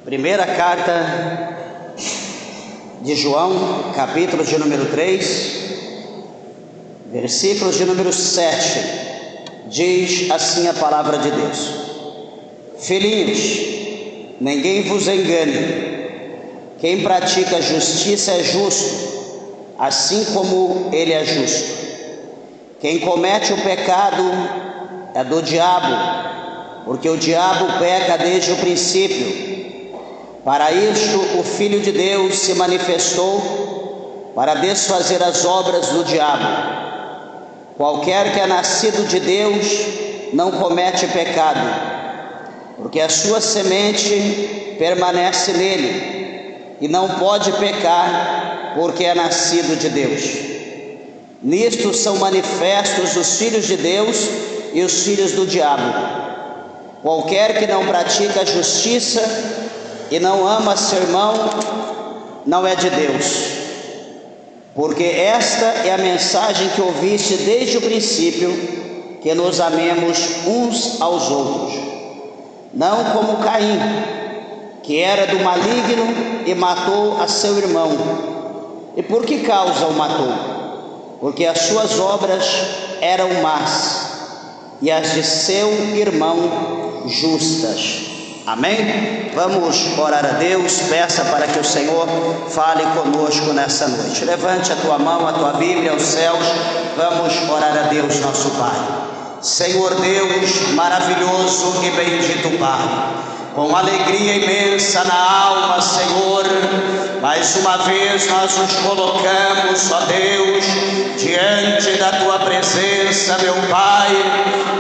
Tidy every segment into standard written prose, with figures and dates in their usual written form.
Primeira carta de João, capítulo de número 3, versículos de número 7, diz assim a palavra de Deus: Filhinhos, ninguém vos engane, quem pratica justiça é justo, assim como ele é justo. Quem comete o pecado é do diabo, porque o diabo peca desde o princípio. Para isto o Filho de Deus se manifestou, para desfazer as obras do diabo. Qualquer que é nascido de Deus não comete pecado, porque a sua semente permanece nele, e não pode pecar, porque é nascido de Deus. Nisto são manifestos os filhos de Deus e os filhos do diabo. Qualquer que não pratica a justiça e não ama seu irmão, não é de Deus, porque esta é a mensagem que ouviste desde o princípio, que nos amemos uns aos outros, não como Caim, que era do maligno e matou a seu irmão. E por que causa o matou? Porque as suas obras eram más e as de seu irmão justas. Amém? Vamos orar a Deus. Peça para que o Senhor fale conosco nessa noite. Levante a tua mão, a tua Bíblia aos céus. Vamos orar a Deus, nosso Pai. Senhor Deus maravilhoso e bendito Pai, com alegria imensa na alma, Senhor, mais uma vez nós nos colocamos, ó Deus, diante da Tua presença, meu Pai,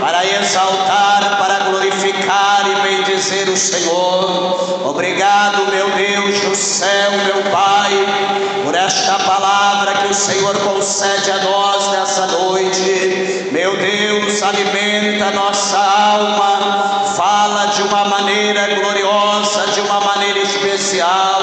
para exaltar, para glorificar e bendizer o Senhor. Obrigado, meu Deus do céu, meu Pai, por esta palavra que o Senhor concede a nós nessa noite. Meu Deus, alimenta nossa alma, fala de uma maneira gloriosa, de uma maneira especial,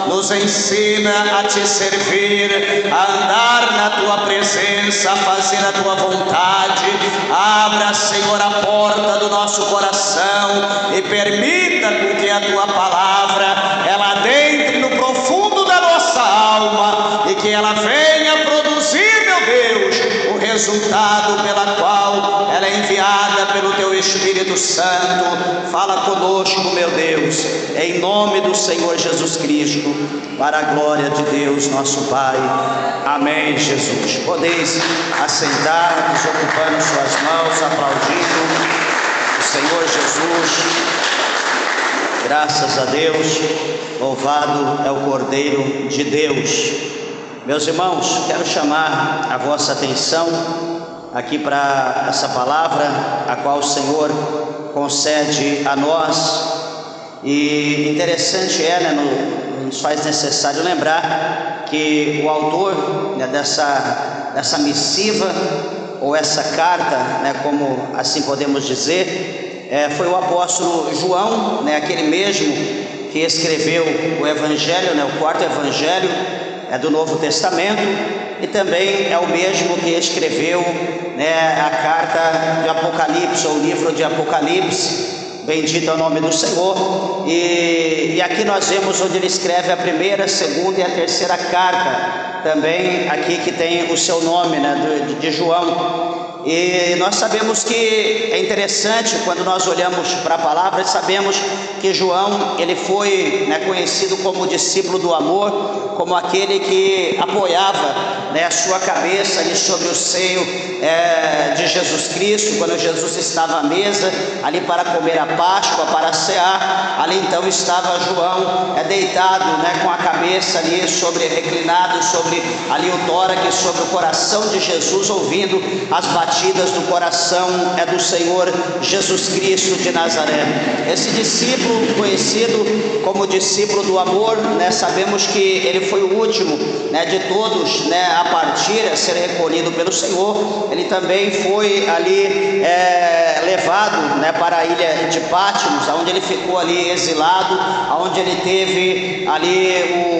nos ensina a Te servir, a andar na Tua presença, a fazer a Tua vontade. Abra, Senhor, a porta do nosso coração e permita com que a Tua palavra, ela adentre no profundo da nossa alma e que ela venha produzir, meu Deus, o resultado pela qual ela é enviada pelo Teu Espírito Santo. Fala conosco, meu Deus, em nome do Senhor Jesus Cristo, para a glória de Deus, nosso Pai. Amém, Jesus. Podeis assentar, desocupando suas mãos, aplaudindo o Senhor Jesus. Graças a Deus, louvado é o Cordeiro de Deus. Meus irmãos, quero chamar a vossa atenção aqui para essa palavra, a qual o Senhor concede a nós. E interessante nos faz necessário lembrar que o autor, dessa missiva, ou essa carta, como assim podemos dizer, foi o apóstolo João, aquele mesmo que escreveu o Evangelho, o quarto Evangelho do Novo Testamento, e também é o mesmo que escreveu a carta de Apocalipse, ou o livro de Apocalipse. Bendito é o nome do Senhor. E aqui nós vemos onde ele escreve a primeira, a segunda e a terceira carta, também aqui que tem o seu nome, de João. E nós sabemos que é interessante quando nós olhamos para a palavra, sabemos que João, ele foi conhecido como discípulo do amor, como aquele que apoiava a sua cabeça ali sobre o seio de Jesus Cristo, quando Jesus estava à mesa ali para comer a Páscoa, para cear. Ali então estava João deitado, com a cabeça ali reclinado sobre ali o tórax, sobre o coração de Jesus, ouvindo as batidas do coração do Senhor Jesus Cristo de Nazaré. Esse discípulo, conhecido como discípulo do amor, sabemos que ele foi o último de todos a partir, a ser recolhido pelo Senhor. Ele também foi ali levado para a ilha de Patmos, onde ele ficou ali exilado, onde ele teve ali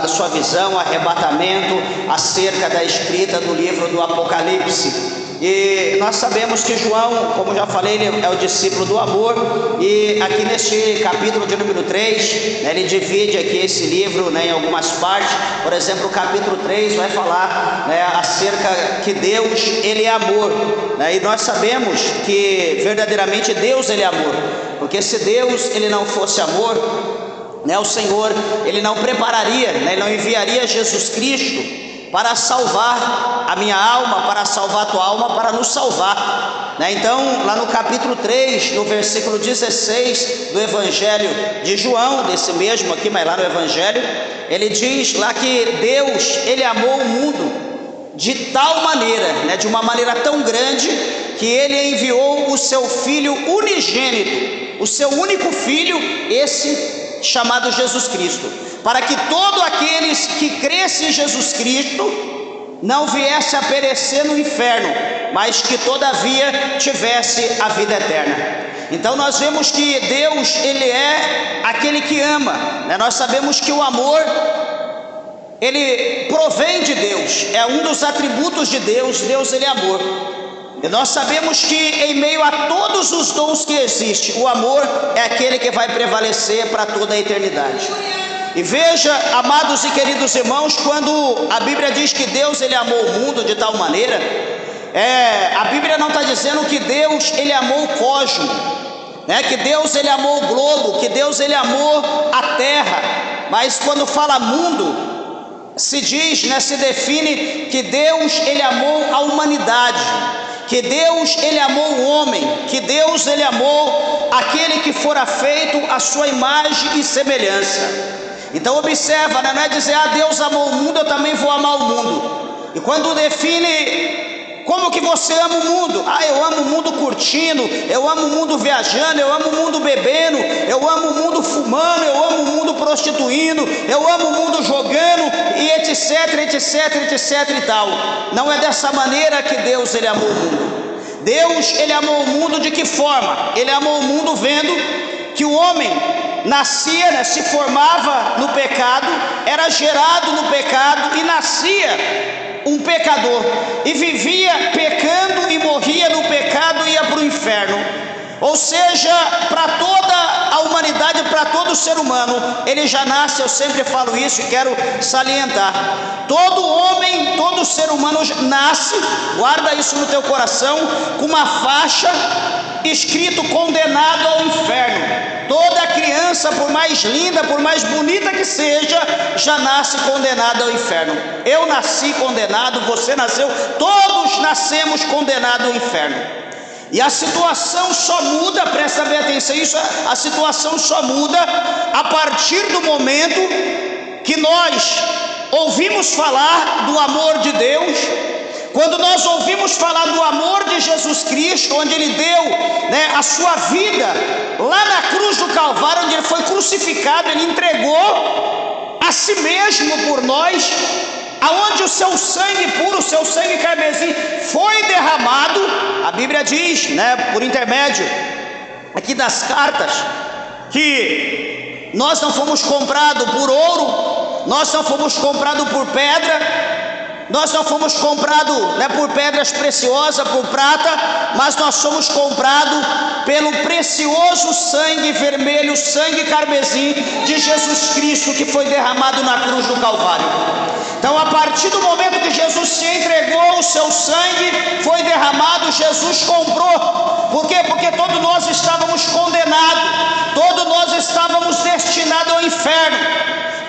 a sua visão, arrebatamento acerca da escrita do livro do Apocalipse. E nós sabemos que João, como já falei, ele é o discípulo do amor. E aqui neste capítulo de número 3, né, ele divide aqui esse livro, né, em algumas partes. Por exemplo, o capítulo 3 vai falar, né, acerca que Deus, ele é amor, né, e nós sabemos que verdadeiramente Deus, ele é amor, porque se Deus, ele não fosse amor, né, o Senhor, ele não prepararia, né, ele não enviaria Jesus Cristo para salvar a minha alma, para salvar a tua alma, para nos salvar, né? Então, lá no capítulo 3, no versículo 16 do Evangelho de João, desse mesmo aqui, mas lá no Evangelho, ele diz lá que Deus, ele amou o mundo de tal maneira, né, de uma maneira tão grande, que ele enviou o seu Filho unigênito, o seu único Filho, esse chamado Jesus Cristo, para que todos aqueles que crescem em Jesus Cristo não viesse a perecer no inferno, mas que todavia tivesse a vida eterna. Então nós vemos que Deus, ele é aquele que ama, né? Nós sabemos que o amor, ele provém de Deus, é um dos atributos de Deus. Deus, ele é amor. E nós sabemos que em meio a todos os dons que existem, o amor é aquele que vai prevalecer para toda a eternidade. E veja, amados e queridos irmãos, quando a Bíblia diz que Deus, ele amou o mundo de tal maneira, a Bíblia não está dizendo que Deus, ele amou o cosmos, né? Que Deus, ele amou o globo, que Deus, ele amou a terra. Mas quando fala mundo, se diz, né, se define que Deus, ele amou a humanidade, que Deus, ele amou o homem, que Deus, ele amou aquele que fora feito à sua imagem e semelhança. Então observa, né? Não é dizer, Deus amou o mundo, eu também vou amar o mundo. E quando define, como que você ama o mundo? Eu amo o mundo curtindo, eu amo o mundo viajando, eu amo o mundo bebendo, eu amo o mundo fumando, eu amo o mundo prostituindo, eu amo o mundo jogando, e etc, etc, etc e tal. Não é dessa maneira que Deus, ele amou o mundo. Deus, ele amou o mundo de que forma? Ele amou o mundo vendo que o homem nascia, né, se formava no pecado, era gerado no pecado e nascia um pecador, e vivia pecando e morria no pecado e ia para o inferno. Ou seja, para toda a humanidade, para todo ser humano, ele já nasce, eu sempre falo isso e quero salientar, todo homem, todo ser humano nasce, guarda isso no teu coração, com uma faixa escrito condenado ao inferno. Toda criança, por mais linda, por mais bonita que seja, já nasce condenada ao inferno. Eu nasci condenado, você nasceu, todos nascemos condenados ao inferno. E a situação só muda, presta bem atenção isso, a situação só muda a partir do momento que nós ouvimos falar do amor de Deus. Quando nós ouvimos falar do amor de Jesus Cristo, onde ele deu, né, a sua vida lá na cruz do Calvário, onde ele foi crucificado, ele entregou a si mesmo por nós, aonde o seu sangue puro, o seu sangue carmesim foi derramado. A Bíblia diz, né, por intermédio aqui das cartas, que nós não fomos comprados por ouro, nós não fomos comprados por pedra, nós não fomos comprados, né, por pedras preciosas, por prata, mas nós somos comprados pelo precioso sangue vermelho, sangue carmesim de Jesus Cristo, que foi derramado na cruz do Calvário. Então, a partir do momento que Jesus se entregou, o seu sangue foi derramado, Jesus comprou. Por quê? Porque todos nós estávamos condenados, todos nós estávamos destinados ao inferno.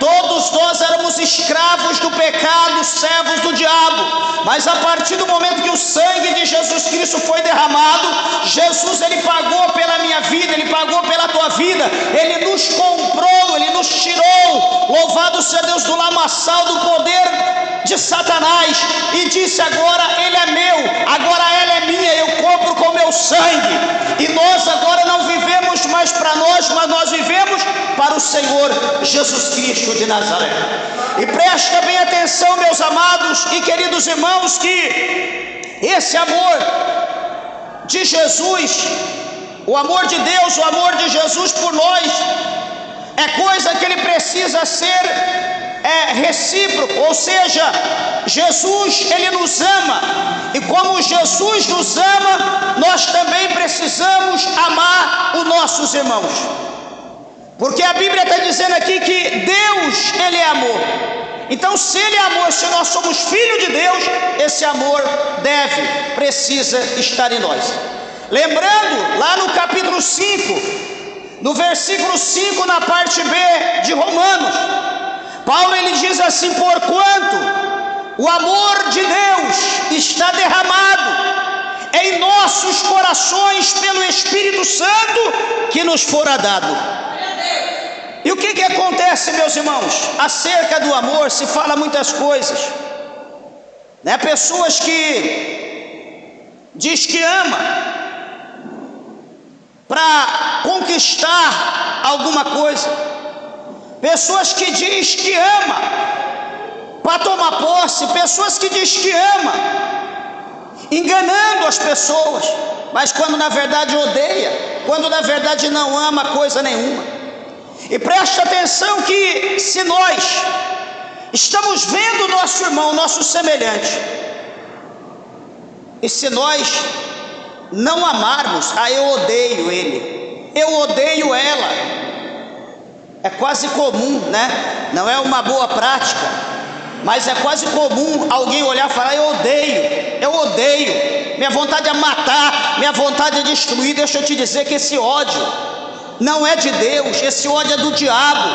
Todos nós éramos escravos do pecado, servos do diabo. Mas a partir do momento que o sangue de Jesus Cristo foi derramado, Jesus, ele pagou pela minha vida, ele pagou pela tua vida, ele nos comprou, ele nos tirou, louvado seja Deus, do lamaçal do poder de Satanás, e disse: agora ele é meu, agora ela é minha, eu compro com meu sangue. E nós agora não vivemos mais para nós, mas nós vivemos para o Senhor Jesus Cristo de Nazaré. E presta bem atenção, meus amados e queridos irmãos, que esse amor de Jesus, o amor de Deus, o amor de Jesus por nós, é coisa que ele precisa precisa ser recíproco, ou seja, Jesus, Ele nos ama, e como Jesus nos ama, nós também precisamos amar os nossos irmãos, porque a Bíblia está dizendo aqui que Deus, Ele é amor. Então, se Ele é amor, se nós somos filhos de Deus, esse amor precisa estar em nós. Lembrando, lá no capítulo 5, no versículo 5, na parte B de Romanos, Paulo ele diz assim: porquanto o amor de Deus está derramado em nossos corações pelo Espírito Santo que nos fora dado. E o que acontece, meus irmãos? Acerca do amor se fala muitas coisas, né? Pessoas que diz que ama para conquistar alguma coisa, pessoas que diz que ama para tomar posse, pessoas que diz que ama enganando as pessoas, mas quando na verdade odeia, quando na verdade não ama coisa nenhuma. E preste atenção que se nós estamos vendo o nosso irmão, nosso semelhante, e se nós não amarmos, eu odeio ele, eu odeio ela, é quase comum, né? Não é uma boa prática, mas é quase comum alguém olhar e falar: eu odeio, minha vontade é matar, minha vontade é destruir. Deixa eu te dizer que esse ódio não é de Deus, esse ódio é do diabo,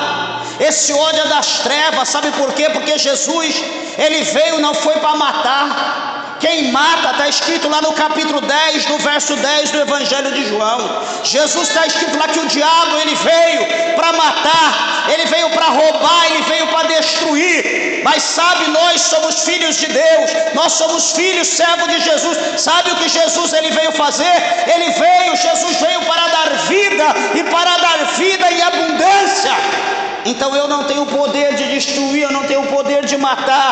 esse ódio é das trevas. Sabe por quê? Porque Jesus, ele veio, não foi para matar. Quem mata, está escrito lá no capítulo 10, no verso 10 do Evangelho de João. Jesus, está escrito lá que o diabo, ele veio para matar, ele veio para roubar, ele veio para destruir. Mas sabe, nós somos filhos de Deus, nós somos filhos, servos de Jesus. Sabe o que Jesus ele veio fazer? Jesus veio para dar vida, e para dar vida em abundância. Então eu não tenho o poder de destruir, eu não tenho o poder de matar,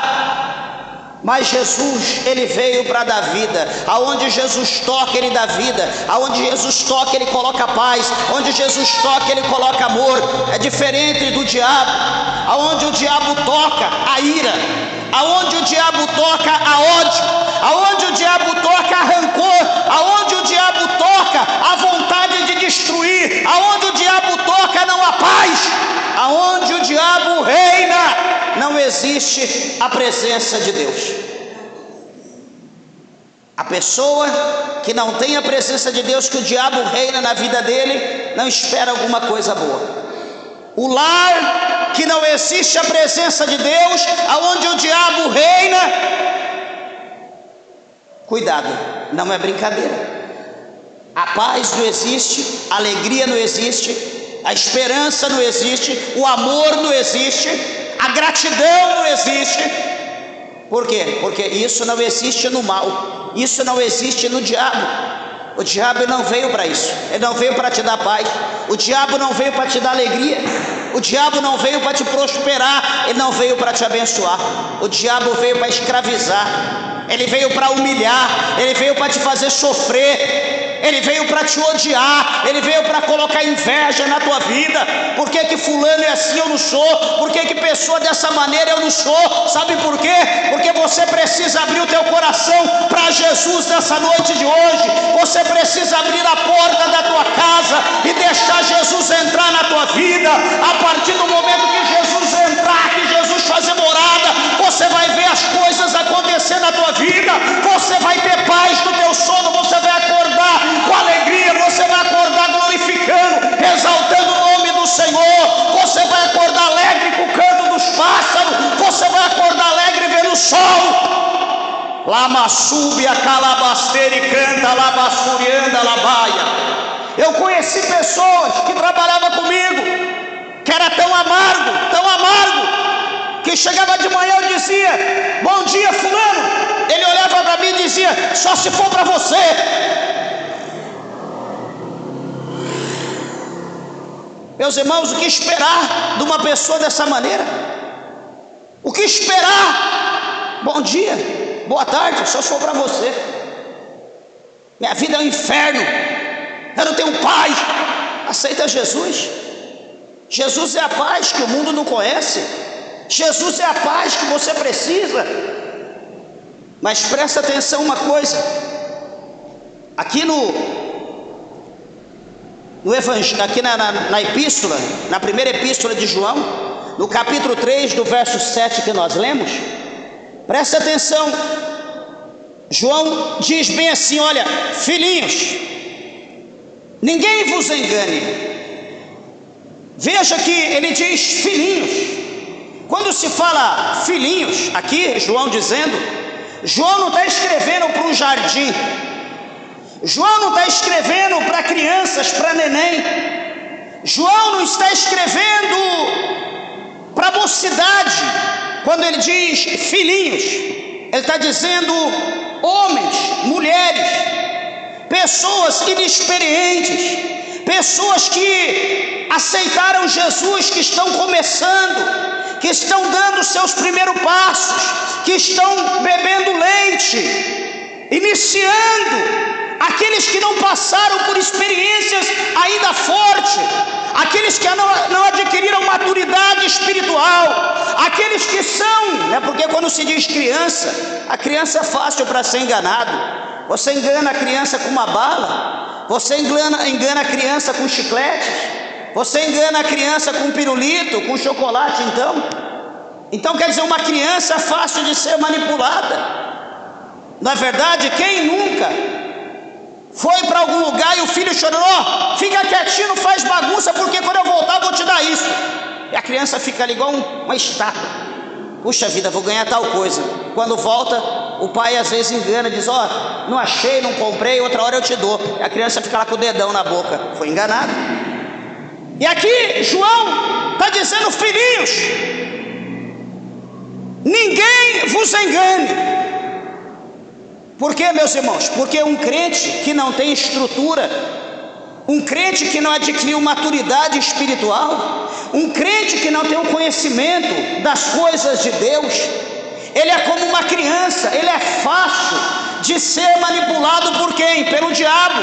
mas Jesus, ele veio para dar vida. Aonde Jesus toca, ele dá vida. Aonde Jesus toca, ele coloca paz. Onde Jesus toca, ele coloca amor. É diferente do diabo. Aonde o diabo toca, a ira. Aonde o diabo toca, a ódio. Aonde o diabo toca, a rancor. Aonde o diabo toca, a vontade de destruir. Aonde o diabo toca, não há paz. Aonde o diabo reina, não existe a presença de Deus. A pessoa que não tem a presença de Deus, que o diabo reina na vida dele, não espera alguma coisa boa. O lar que não existe a presença de Deus, aonde o diabo reina, cuidado, não é brincadeira. A paz não existe, a alegria não existe, a esperança não existe, o amor não existe, a gratidão não existe. Por quê? Porque isso não existe no mal, isso não existe no diabo. O diabo não veio para isso, ele não veio para te dar paz, o diabo não veio para te dar alegria, o diabo não veio para te prosperar, ele não veio para te abençoar. O diabo veio para escravizar, ele veio para humilhar, ele veio para te fazer sofrer, ele veio para te odiar, ele veio para colocar inveja na tua vida. Por que fulano é assim, eu não sou? Por que pessoa dessa maneira eu não sou? Sabe por quê? Porque você precisa abrir o teu coração para Jesus nessa noite de hoje. Você precisa abrir a porta da tua casa e deixar Jesus entrar na tua vida. A partir do momento que Jesus entrar, que Jesus fazer morada, você vai ver as coisas acontecer na tua vida. Você vai ter paz no teu sono, você vai acordar com alegria, você vai acordar glorificando, exaltando o nome do Senhor. Você vai acordar alegre com o canto dos pássaros, você vai acordar alegre vendo o sol. Lama sube a calabasteira e canta, labassurianda, labaia. Eu conheci pessoas que trabalhavam comigo, que era tão amargo, que chegava de manhã e dizia: bom dia fulano. Ele olhava para mim e dizia: só se for para você. Meus irmãos, o que esperar de uma pessoa dessa maneira? O que esperar? Bom dia, boa tarde, só se for para você. Minha vida é um inferno, eu não tenho paz. Aceita Jesus. Jesus é a paz que o mundo não conhece. Jesus é a paz que você precisa. Mas presta atenção uma coisa, aqui aqui na epístola, na primeira epístola de João, no capítulo 3, do verso 7 que nós lemos, presta atenção, João diz bem assim: olha, filhinhos, ninguém vos engane. Veja que ele diz filhinhos. Quando se fala filhinhos, aqui João dizendo, João não está escrevendo para um jardim, João não está escrevendo para crianças, para neném, João não está escrevendo para a mocidade. Quando ele diz filhinhos, ele está dizendo homens, mulheres, pessoas inexperientes, pessoas que aceitaram Jesus, que estão começando, que estão dando seus primeiros passos, que estão bebendo leite, iniciando, aqueles que não passaram por experiências ainda fortes, aqueles que não adquiriram maturidade espiritual, aqueles que são, né, porque quando se diz criança, a criança é fácil para ser enganado. Você engana a criança com uma bala, você engana a criança com chicletes, você engana a criança com pirulito, com chocolate. Então quer dizer, uma criança é fácil de ser manipulada. Na verdade, quem nunca foi para algum lugar e o filho chorou: oh, fica quietinho, não faz bagunça, porque quando eu voltar eu vou te dar isso. E a criança fica ali igual uma estátua. Puxa vida, vou ganhar tal coisa. Quando volta, o pai às vezes engana, diz: ó, oh, não achei, não comprei, outra hora eu te dou. E a criança fica lá com o dedão na boca, foi enganado. E aqui João está dizendo: filhinhos, ninguém vos engane. Por quê, meus irmãos? Porque um crente que não tem estrutura, um crente que não adquiriu maturidade espiritual, um crente que não tem o conhecimento das coisas de Deus, ele é como uma criança, ele é fácil de ser manipulado por quem? Pelo diabo.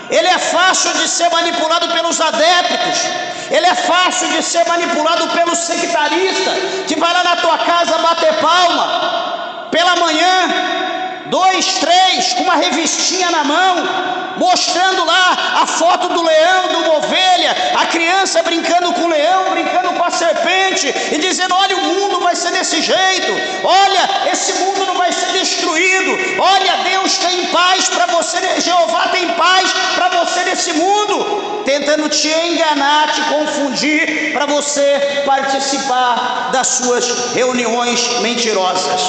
Ele é fácil de ser manipulado pelos adeptos, ele é fácil de ser manipulado pelo sectarista, que vai lá na tua casa bater palma, pela manhã, 2, 3, com uma revistinha na mão, mostrando lá a foto do leão, de uma ovelha, a criança brincando com o leão, brincando com a serpente, e dizendo: olha, o mundo vai ser desse jeito, olha, esse mundo não vai ser destruído, olha, Deus tem paz para você, Jeová tem paz para você nesse mundo, tentando te enganar, te confundir, para você participar das suas reuniões mentirosas.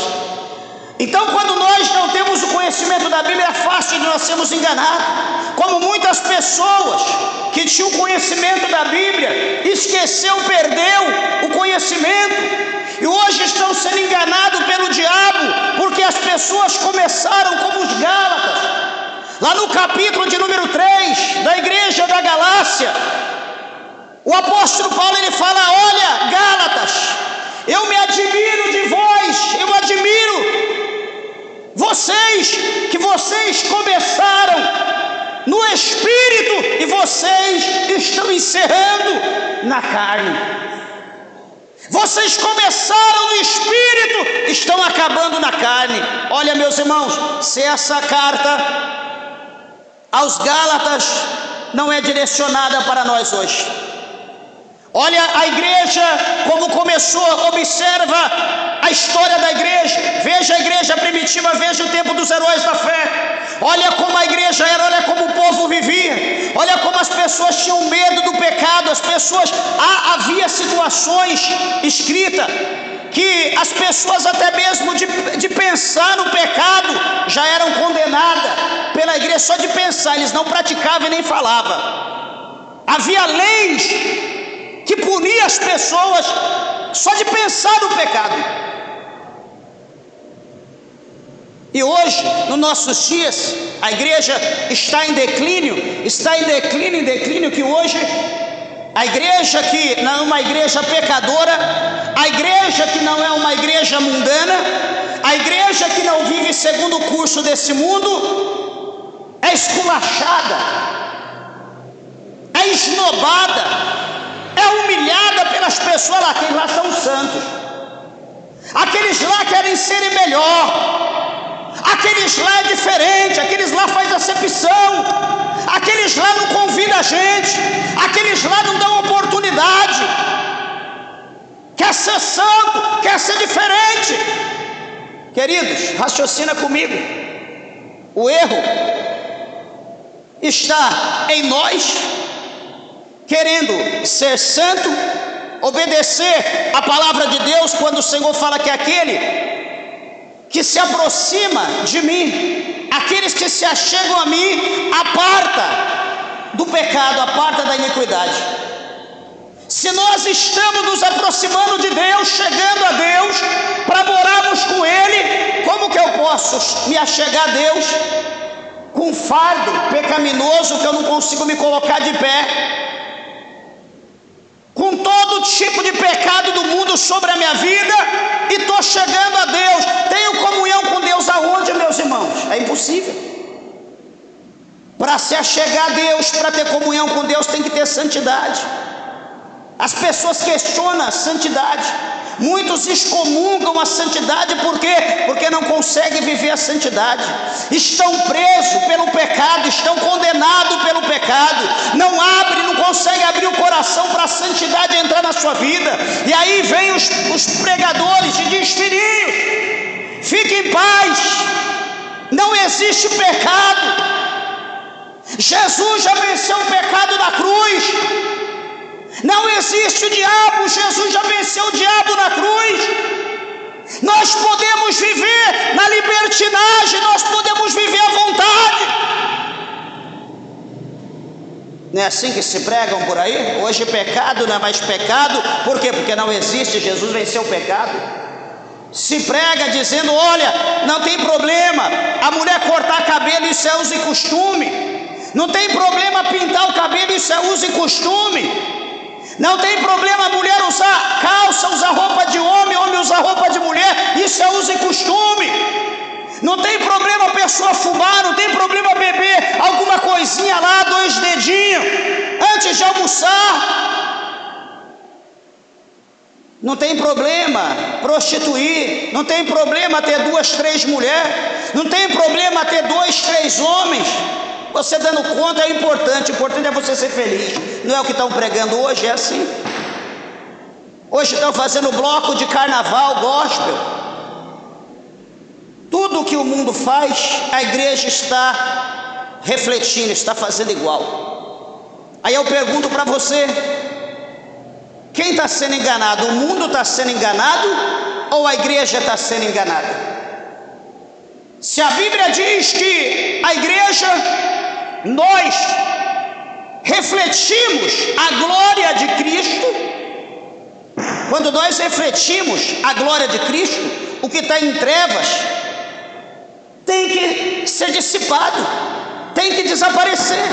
Então, quando nós não temos o conhecimento da Bíblia, é fácil de nós sermos enganados. Como muitas pessoas que tinham conhecimento da Bíblia, esqueceu, perdeu o conhecimento, e hoje estão sendo enganados pelo diabo, porque as pessoas começaram como os Gálatas. Lá no capítulo de número 3, da igreja da Galácia, o apóstolo Paulo, ele fala: olha, Gálatas, eu me admiro de vós, eu admiro vocês, que vocês começaram no Espírito e vocês estão encerrando na carne. Vocês começaram no Espírito, estão acabando na carne. Olha, meus irmãos, se essa carta aos Gálatas não é direcionada para nós hoje. Olha a igreja como começou, observa a história da igreja, veja a igreja primitiva, veja o tempo dos heróis da fé, olha como a igreja era, olha como o povo vivia, olha como as pessoas tinham medo do pecado, as pessoas, havia situações escritas que as pessoas até mesmo de pensar no pecado já eram condenadas pela igreja, só de pensar, eles não praticavam e nem falavam. Havia leis que punia as pessoas só de pensar no pecado. E hoje, nos nossos dias, a igreja está em declínio, que hoje a igreja que não é uma igreja pecadora, a igreja que não é uma igreja mundana, a igreja que não vive segundo o curso desse mundo, é esculachada, é esnobada, é humilhada, pessoa lá, aqueles lá são santos, aqueles lá querem serem melhor, aqueles lá é diferente, aqueles lá faz acepção, aqueles lá não convidam a gente, aqueles lá não dão oportunidade. Quer ser santo, quer ser diferente. Queridos, raciocina comigo. O erro está em nós querendo ser santo, obedecer a palavra de Deus, quando o Senhor fala que aquele que se aproxima de mim, aqueles que se achegam a mim, aparta do pecado, aparta da iniquidade. Se nós estamos nos aproximando de Deus, chegando a Deus, para morarmos com Ele, como que eu posso me achegar a Deus com um fardo pecaminoso que eu não consigo me colocar de pé, com todo tipo de pecado do mundo sobre a minha vida, e estou chegando a Deus? Tenho comunhão com Deus aonde, meus irmãos? É impossível. Para se achegar a Deus, para ter comunhão com Deus, tem que ter santidade. As pessoas questionam a santidade, muitos excomungam a santidade, por quê? Porque não conseguem viver a santidade, estão presos pelo pecado, estão condenados pelo pecado, não conseguem abrir o coração para a santidade entrar na sua vida. E aí vem os pregadores e diz: filhinhos, fiquem em paz, não existe pecado, Jesus já venceu o pecado na cruz. Não existe o diabo, Jesus já venceu o diabo na cruz. Nós podemos viver na libertinagem, nós podemos viver à vontade. Não é assim que se pregam por aí? Hoje pecado não é mais pecado. Por quê? Porque não existe, Jesus venceu o pecado. Se prega dizendo: olha, não tem problema a mulher cortar cabelo, isso é uso e costume. Não tem problema pintar o cabelo, isso é uso e costume. Não tem problema a mulher usar calça, usar roupa de homem, homem usar roupa de mulher, isso é uso e costume. Não tem problema a pessoa fumar, não tem problema beber alguma coisinha lá, 2 dedinhos, antes de almoçar. Não tem problema prostituir, não tem problema ter 2, 3 mulheres, não tem problema ter 2, 3 homens. Você dando conta é importante, o importante é você ser feliz. Não é o que estão pregando hoje, é assim. Hoje estão fazendo bloco de carnaval, gospel. Tudo que o mundo faz, a igreja está refletindo, está fazendo igual. Aí eu pergunto para você: quem está sendo enganado? O mundo está sendo enganado ou a igreja está sendo enganada? Se a Bíblia diz que a igreja, nós refletimos a glória de Cristo, quando nós refletimos a glória de Cristo, o que está em trevas tem que ser dissipado, tem que desaparecer.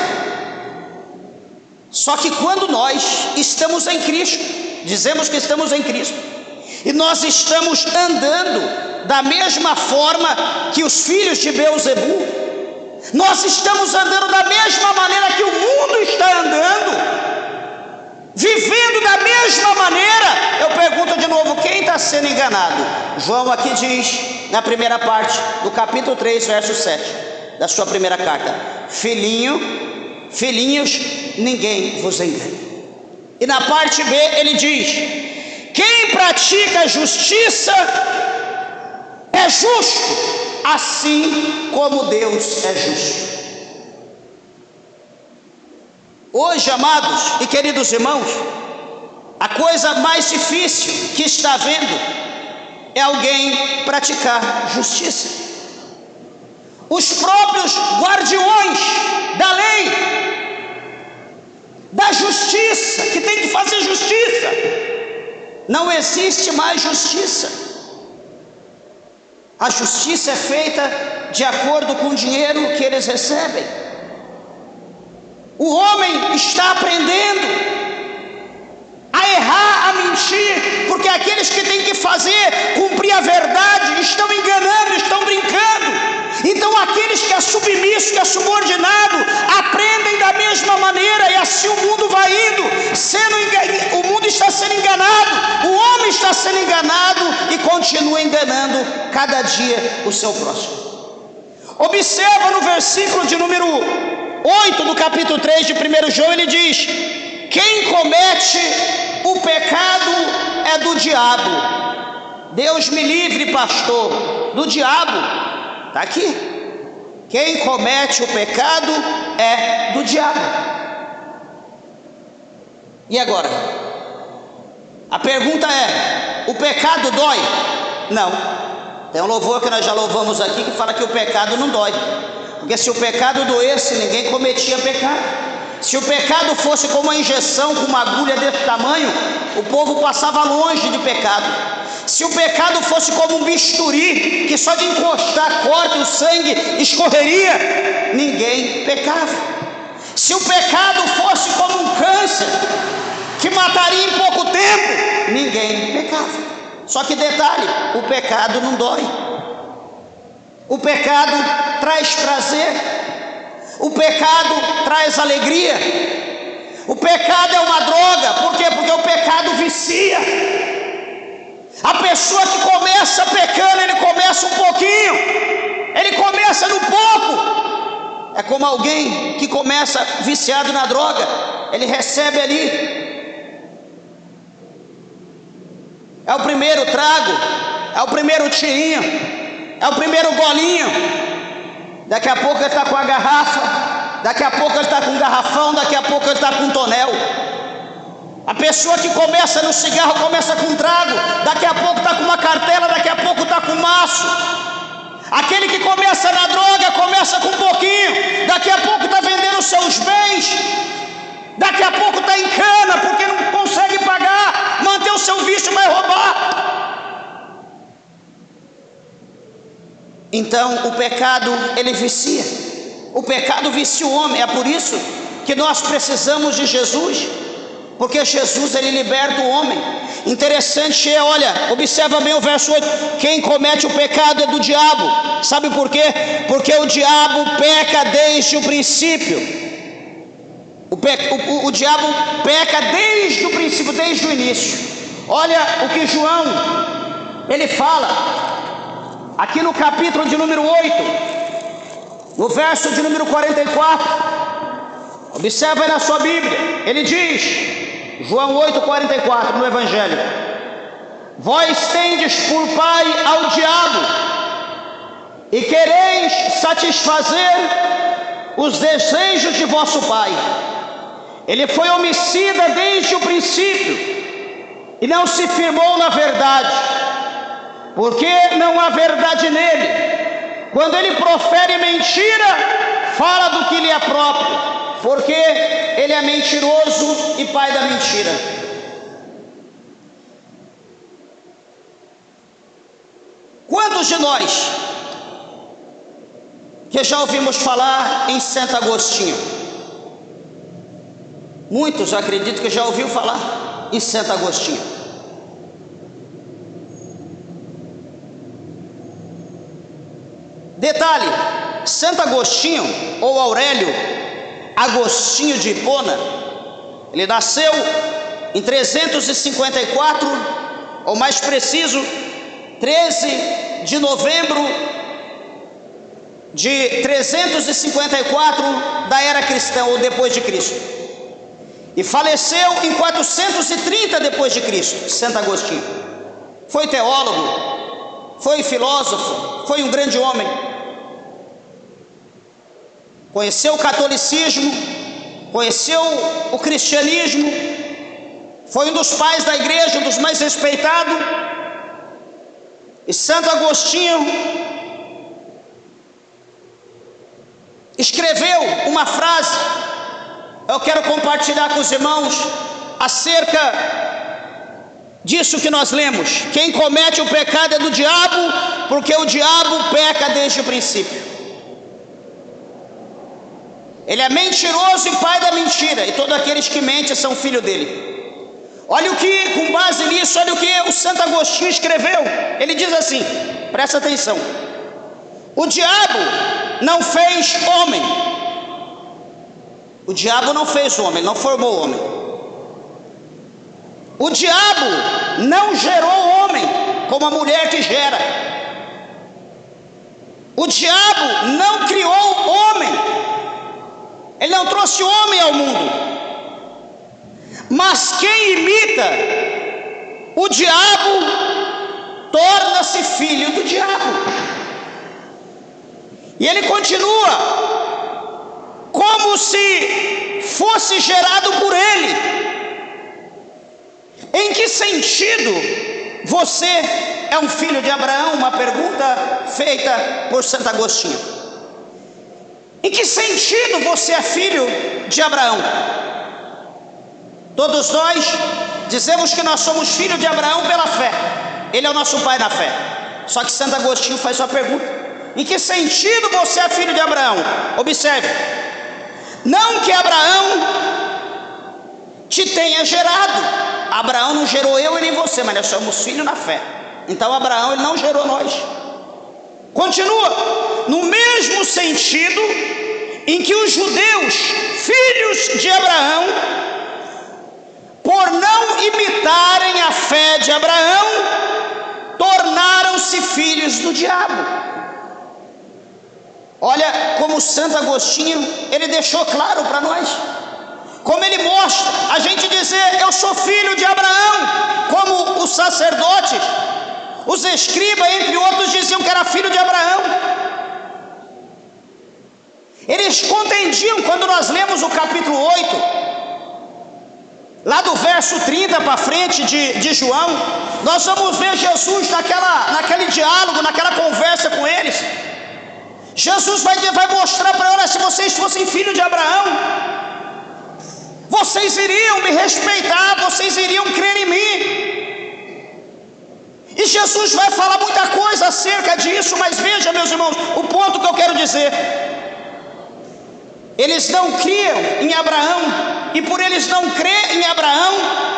Só que quando nós estamos em Cristo, dizemos que estamos em Cristo, e nós estamos andando da mesma forma que os filhos de Beelzebu, nós estamos andando da mesma maneira que o mundo está andando, vivendo da mesma maneira. Eu pergunto de novo: quem está sendo enganado? João aqui diz, na primeira parte do capítulo 3, verso 7 da sua primeira carta: filhinhos, ninguém vos engane. E na parte B ele diz: quem pratica a justiça é justo, assim como Deus é justo. Hoje, amados e queridos irmãos, a coisa mais difícil que está havendo é alguém praticar justiça. Os próprios guardiões da lei, da justiça, que tem que fazer justiça, não existe mais justiça. A justiça é feita de acordo com o dinheiro que eles recebem. O homem está aprendendo a errar, a mentir, porque aqueles que têm que fazer, cumprir a verdade, estão enganando, estão brincando. Então aqueles que é submisso, que é subordinado, aprendem da mesma maneira, e assim o mundo vai indo, o mundo está sendo enganado. sendo enganado e continua enganando cada dia o seu próximo. Observa no versículo de número 8 do capítulo 3 de 1 João, ele diz: quem comete o pecado é do diabo. Deus me livre, pastor, do diabo. Está aqui. Quem comete o pecado é do diabo. E agora? A pergunta é: o pecado dói? Não. Tem um louvor que nós já louvamos aqui que fala que o pecado não dói. Porque se o pecado doesse, ninguém cometia pecado. Se o pecado fosse como uma injeção com uma agulha desse tamanho, o povo passava longe de pecado. Se o pecado fosse como um bisturi, que só de encostar corta, o sangue escorreria, ninguém pecava. Se o pecado fosse como um câncer, que mataria em pouco tempo, ninguém pecava. Só que detalhe, o pecado não dói. O pecado traz prazer. O pecado traz alegria. O pecado é uma droga. Por quê? Porque o pecado vicia. A pessoa que começa pecando, ele começa um pouquinho, ele começa no pouco. É como alguém que começa viciado na droga, ele recebe ali, é o primeiro trago, é o primeiro tirinho, é o primeiro golinho. Daqui a pouco ele está com a garrafa, daqui a pouco ele está com um garrafão, daqui a pouco ele está com um tonel. A pessoa que começa no cigarro começa com um trago, daqui a pouco está com uma cartela, daqui a pouco está com um maço. Aquele que começa na droga começa com um pouquinho, daqui a pouco está vendendo seus bens, daqui a pouco está em cana porque não consegue pagar, manter o seu vício, vai roubar. Então o pecado, ele vicia. O pecado vicia o homem. É por isso que nós precisamos de Jesus, porque Jesus, ele liberta o homem. Interessante é, olha, observa bem o verso 8: quem comete o pecado é do diabo. Sabe por quê? Porque o diabo peca desde o princípio. O diabo peca desde o princípio, desde o início. Olha o que João, ele fala aqui no capítulo de número 8, no verso de número 44. Observa aí na sua Bíblia, ele diz, João 8,44 no Evangelho: vós tendes por pai ao diabo, e quereis satisfazer os desejos de vosso pai. Ele foi homicida desde o princípio, e não se firmou na verdade, porque não há verdade nele. Quando ele profere mentira, fala do que lhe é próprio, porque ele é mentiroso e pai da mentira. Quantos de nós que já ouvimos falar em Santo Agostinho? Muitos, acredito que já ouviu falar em Santo Agostinho. Detalhe: Santo Agostinho, ou Aurélio Agostinho de Hipona, ele nasceu em 354, ou mais preciso, 13 de novembro de 354 da era cristã, ou depois de Cristo, e faleceu em 430 depois de Cristo. Santo Agostinho foi teólogo, foi filósofo, foi um grande homem. Conheceu o catolicismo, conheceu o cristianismo, foi um dos pais da igreja, um dos mais respeitados. E Santo Agostinho escreveu uma frase, eu quero compartilhar com os irmãos acerca disso que nós lemos: quem comete o pecado é do diabo, porque o diabo peca desde o princípio. Ele é mentiroso e pai da mentira, e todos aqueles que mentem são filho dele. Olha o que, com base nisso, olha o que o Santo Agostinho escreveu. Ele diz assim, presta atenção: o diabo não fez homem. O diabo não fez homem, não formou homem. O diabo não gerou o homem como a mulher que gera. O diabo não criou o homem. Ele não trouxe o homem ao mundo. Mas quem imita o diabo torna-se filho do diabo. E ele continua como se fosse gerado por ele. Em que sentido você é um filho de Abraão? Uma pergunta feita por Santo Agostinho. Em que sentido você é filho de Abraão? Todos nós dizemos que nós somos filhos de Abraão pela fé. Ele é o nosso pai na fé. Só que Santo Agostinho faz uma pergunta: em que sentido você é filho de Abraão? Observe, não que Abraão te tenha gerado. Abraão não gerou eu e nem você, mas nós somos filhos na fé. Então Abraão, ele não gerou nós. Continua, no mesmo sentido em que os judeus, filhos de Abraão, por não imitarem a fé de Abraão, tornaram-se filhos do diabo. Olha como Santo Agostinho, ele deixou claro para nós, como ele mostra, a gente dizer eu sou filho de Abraão, como os sacerdotes, os escribas, entre outros, diziam que era filho de Abraão. Eles contendiam, quando nós lemos o capítulo 8, lá do verso 30 para frente de João, nós vamos ver Jesus naquele diálogo, naquela conversa com eles. Jesus vai mostrar para eles: se vocês fossem filhos de Abraão, vocês iriam me respeitar, vocês iriam crer em mim. E Jesus vai falar muita coisa acerca disso, mas veja, meus irmãos, o ponto que eu quero dizer: eles não criam em Abraão, e por eles não crer em Abraão,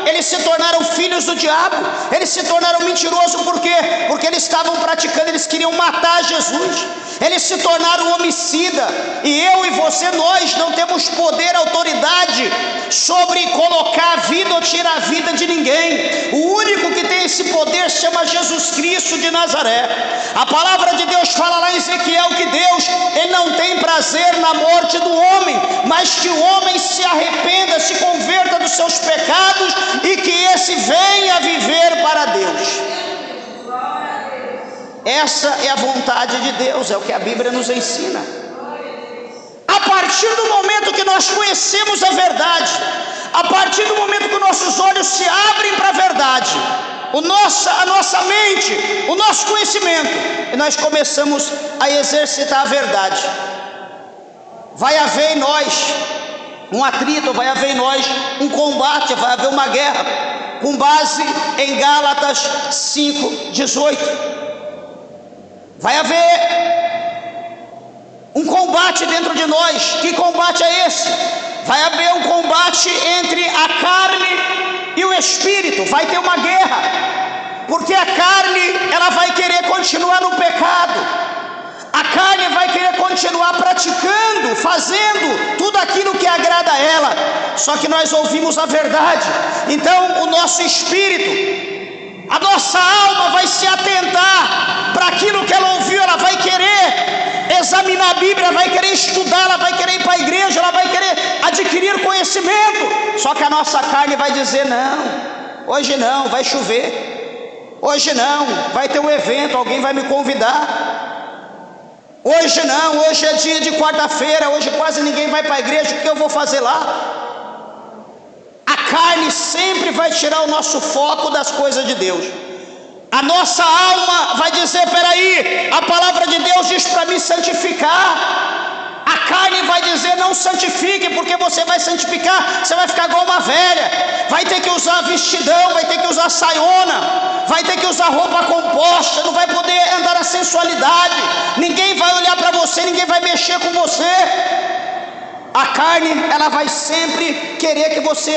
eles se tornaram filhos do diabo, eles se tornaram mentirosos. Por quê? Porque eles estavam praticando, eles queriam matar Jesus, eles se tornaram homicida. E eu e você, nós não temos poder, autoridade sobre colocar a vida ou tirar a vida de ninguém. O único que tem esse poder se chama Jesus Cristo de Nazaré. A palavra de Deus fala lá em Ezequiel que Deus, ele não tem prazer na morte do homem, mas que o homem se arrependa, se converta dos seus pecados e que esse venha viver para Deus. Essa é a vontade de Deus, é o que a Bíblia nos ensina. A partir do momento que nós conhecemos a verdade, a partir do momento que nossos olhos se abrem para a verdade, a nossa mente, o nosso conhecimento, e nós começamos a exercitar a verdade, vai haver em nós um atrito, vai haver em nós um combate, vai haver uma guerra, com base em Gálatas 5:18. Vai haver um combate dentro de nós. Que combate é esse? Vai haver um combate entre a carne e o espírito. Vai ter uma guerra, porque a carne, ela vai querer continuar no pecado, a carne vai querer continuar praticando, fazendo tudo aquilo que agrada a ela. Só que nós ouvimos a verdade, então o nosso espírito, a nossa alma vai se atentar para aquilo que ela ouviu. Ela vai querer examinar a Bíblia, vai querer estudar, ela vai querer ir para a igreja, ela vai querer adquirir conhecimento. Só que a nossa carne vai dizer: não, hoje não, vai chover, hoje não, vai ter um evento, alguém vai me convidar, hoje não, hoje é dia de quarta-feira, hoje quase ninguém vai para a igreja, o que eu vou fazer lá? A carne sempre vai tirar o nosso foco das coisas de Deus. A nossa alma vai dizer: peraí, a palavra de Deus diz para me santificar. A carne vai dizer: não santifique, porque você vai santificar, você vai ficar igual uma velha, vai ter que usar vestidão, vai ter que usar saiona, vai ter que usar roupa composta, não vai poder andar na sensualidade, ninguém vai olhar para você, ninguém vai mexer com você. A carne, ela vai sempre querer que você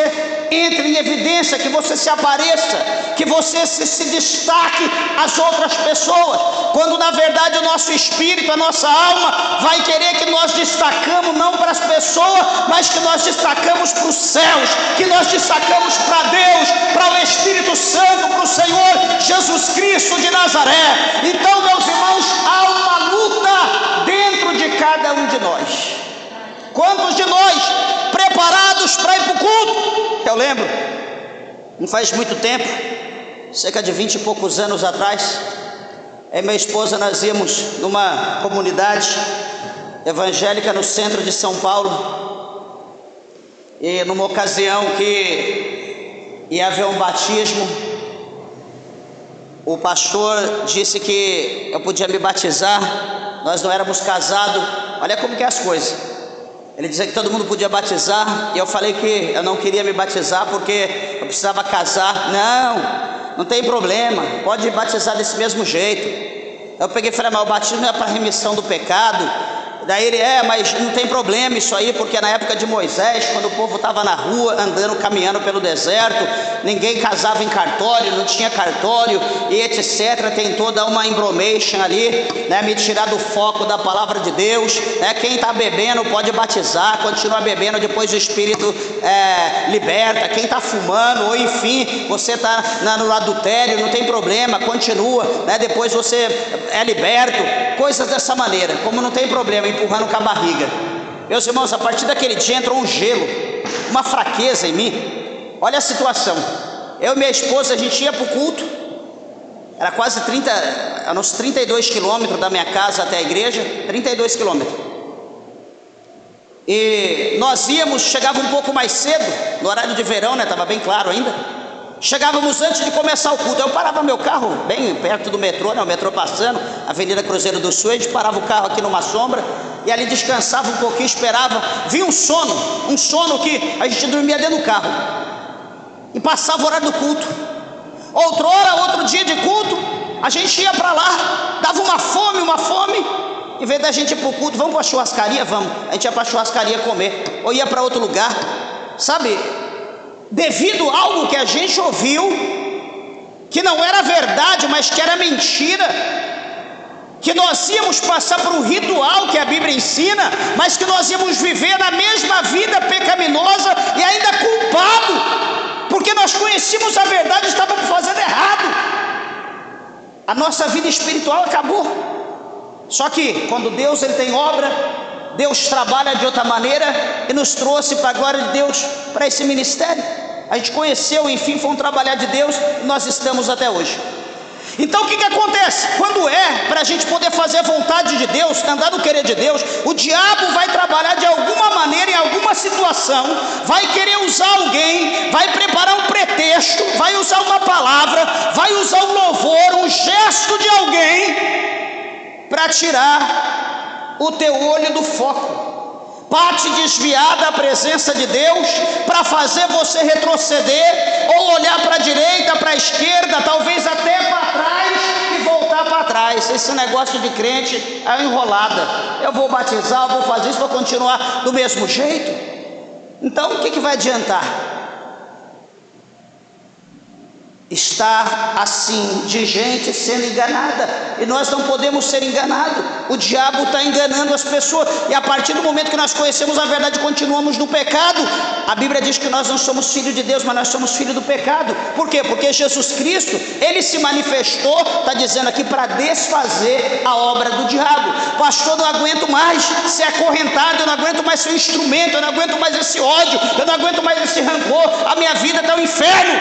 entre em evidência, que você se apareça, que você se destaque às outras pessoas, quando na verdade o nosso espírito, a nossa alma vai querer que nós destacamos não para as pessoas, mas que nós destacamos para os céus, que nós destacamos para Deus, para o Espírito Santo, para o Senhor Jesus Cristo de Nazaré. Então, meus irmãos, há uma luta dentro de cada um de nós. Quantos de nós preparados para ir para o culto? Eu lembro, não faz muito tempo, cerca de 20 e poucos anos atrás, eu e minha esposa, nós íamos numa comunidade evangélica no centro de São Paulo, e numa ocasião que ia haver um batismo, o pastor disse que eu podia me batizar, nós não éramos casados. Olha como que é as coisas. Ele dizia que todo mundo podia batizar, e eu falei que eu não queria me batizar porque eu precisava casar. Não tem problema, pode batizar desse mesmo jeito. Eu peguei e falei, mas o batismo é para remissão do pecado. Daí ele, mas não tem problema isso aí, porque na época de Moisés, quando o povo estava na rua, andando, caminhando pelo deserto, ninguém casava em cartório, não tinha cartório, e etc. Tem toda uma embromation ali, né, me tirar do foco da palavra de Deus, né? Quem está bebendo pode batizar, continua bebendo, depois o Espírito liberta. Quem está fumando, ou enfim, você está no adultério, não tem problema, continua, né? Depois você é liberto, coisas dessa maneira, como não tem problema, empurrando com a barriga. Meus irmãos, a partir daquele dia entrou um gelo, uma fraqueza em mim. Olha a situação, eu e minha esposa, a gente ia para o culto, era quase 30, uns 32 quilômetros da minha casa até a igreja, 32 quilômetros, e nós íamos, chegava um pouco mais cedo, no horário de verão, né, estava bem claro ainda, chegávamos antes de começar o culto. Eu parava meu carro bem perto do metrô, né, o metrô passando, Avenida Cruzeiro do Sul, a gente parava o carro aqui numa sombra, e ali descansava um pouquinho, esperava, vinha um sono que a gente dormia dentro do carro, e passava o horário do culto. Outro dia de culto, a gente ia para lá, dava uma fome, em vez da gente ir para o culto, vamos para a churrascaria, vamos, a gente ia para a churrascaria comer, ou ia para outro lugar, sabe, devido a algo que a gente ouviu, que não era verdade, mas que era mentira, que nós íamos passar por um ritual que a Bíblia ensina, mas que nós íamos viver na mesma vida pecaminosa e ainda culpado, porque nós conhecíamos a verdade e estávamos fazendo errado. A nossa vida espiritual acabou. Só que quando Deus ele tem obra, Deus trabalha de outra maneira e nos trouxe para a glória de Deus, para esse ministério. A gente conheceu, enfim, foi um trabalhar de Deus e nós estamos até hoje. Então o que acontece? Quando para a gente poder fazer a vontade de Deus, andar no querer de Deus, o diabo vai trabalhar de alguma maneira, em alguma situação, vai querer usar alguém, vai preparar um pretexto, vai usar uma palavra, vai usar um louvor, um gesto de alguém, para tirar o teu olho do foco, para te desviar da presença de Deus, para fazer você retroceder, ou olhar para a direita, para a esquerda, talvez até para trás e voltar para trás. Esse negócio de crente é enrolada. Eu vou batizar, eu vou fazer isso, vou continuar do mesmo jeito. Então o que vai adiantar? Está assim de gente sendo enganada, e nós não podemos ser enganados. O diabo está enganando as pessoas, e a partir do momento que nós conhecemos a verdade, continuamos no pecado. A Bíblia diz que nós não somos filhos de Deus, mas nós somos filhos do pecado. Por quê? Porque Jesus Cristo, ele se manifestou, está dizendo aqui, para desfazer a obra do diabo. Pastor, eu não aguento mais ser acorrentado, eu não aguento mais ser um instrumento, eu não aguento mais esse ódio, eu não aguento mais esse rancor, a minha vida está um inferno.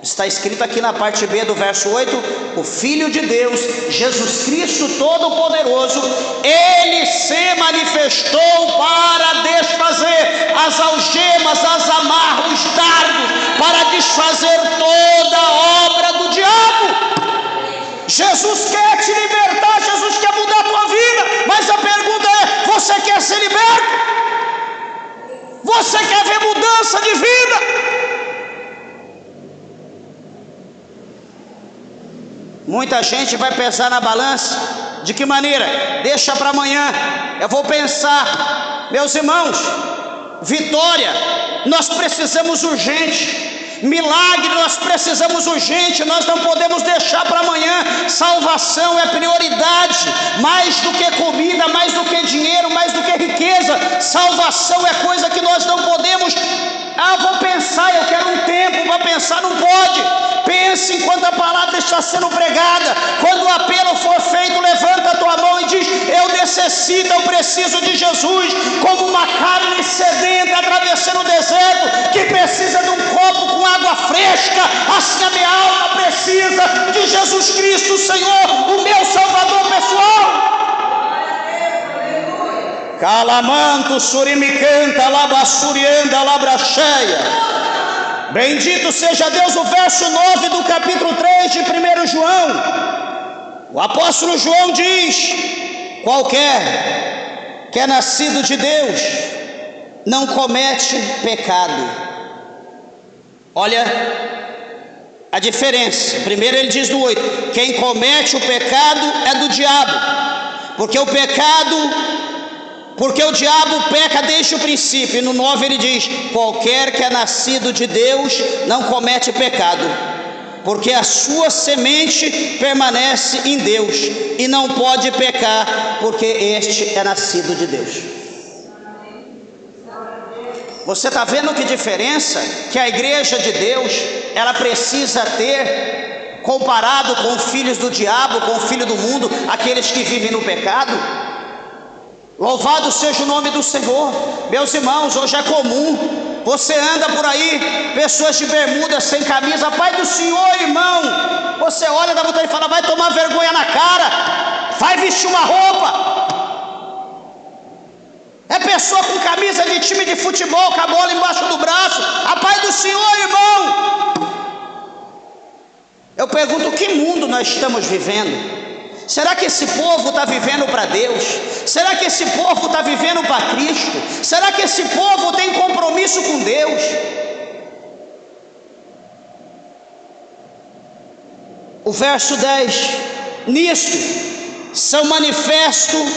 Está escrito aqui na parte B do verso 8, o Filho de Deus, Jesus Cristo Todo-Poderoso, ele se manifestou para desfazer as algemas, as amarras, os dardos, para desfazer toda a obra do diabo. Jesus quer te libertar, Jesus quer mudar a tua vida, mas a pergunta é, você quer ser liberto? Você quer ver mudança de vida? Muita gente vai pensar na balança, de que maneira? Deixa para amanhã, eu vou pensar. Meus irmãos, vitória nós precisamos urgente. Milagre nós precisamos urgente, nós não podemos deixar para amanhã. Salvação é prioridade, mais do que comida, mais do que dinheiro, mais do que riqueza. Salvação é coisa que nós não podemos. Vou pensar, eu quero um tempo para pensar, não pode. Pense enquanto a palavra está sendo pregada. Quando o apelo for feito, levanta a tua mão e diz: eu necessito, eu preciso de Jesus, como uma carne sedenta atravessando o deserto, que precisa de um copo com água fresca. Assim a minha alma precisa de Jesus Cristo, Senhor, o meu Salvador pessoal. Calamanto surimicanta labassurianda labracheia. Bendito seja Deus. O verso 9 do capítulo 3 de 1 João, o apóstolo João diz: qualquer que é nascido de Deus não comete pecado. Olha a diferença. Primeiro ele diz no 8: quem comete o pecado é do diabo, porque o diabo peca desde o princípio. E no 9 ele diz: qualquer que é nascido de Deus não comete pecado, porque a sua semente permanece em Deus, e não pode pecar, porque este é nascido de Deus. Você está vendo que diferença que a igreja de Deus ela precisa ter, comparado com os filhos do diabo, com o filho do mundo, aqueles que vivem no pecado? Louvado seja o nome do Senhor. Meus irmãos, hoje é comum, você anda por aí, pessoas de bermuda, sem camisa. Pai do Senhor, irmão, você olha, dá vontade de falar: vai tomar vergonha na cara, vai vestir uma roupa. É pessoa com camisa de time de futebol, com a bola embaixo do braço. A paz do Senhor, irmão. Eu pergunto: que mundo nós estamos vivendo? Será que esse povo está vivendo para Deus? Será que esse povo está vivendo para Cristo? Será que esse povo tem compromisso com Deus? O verso 10: nisto são manifestos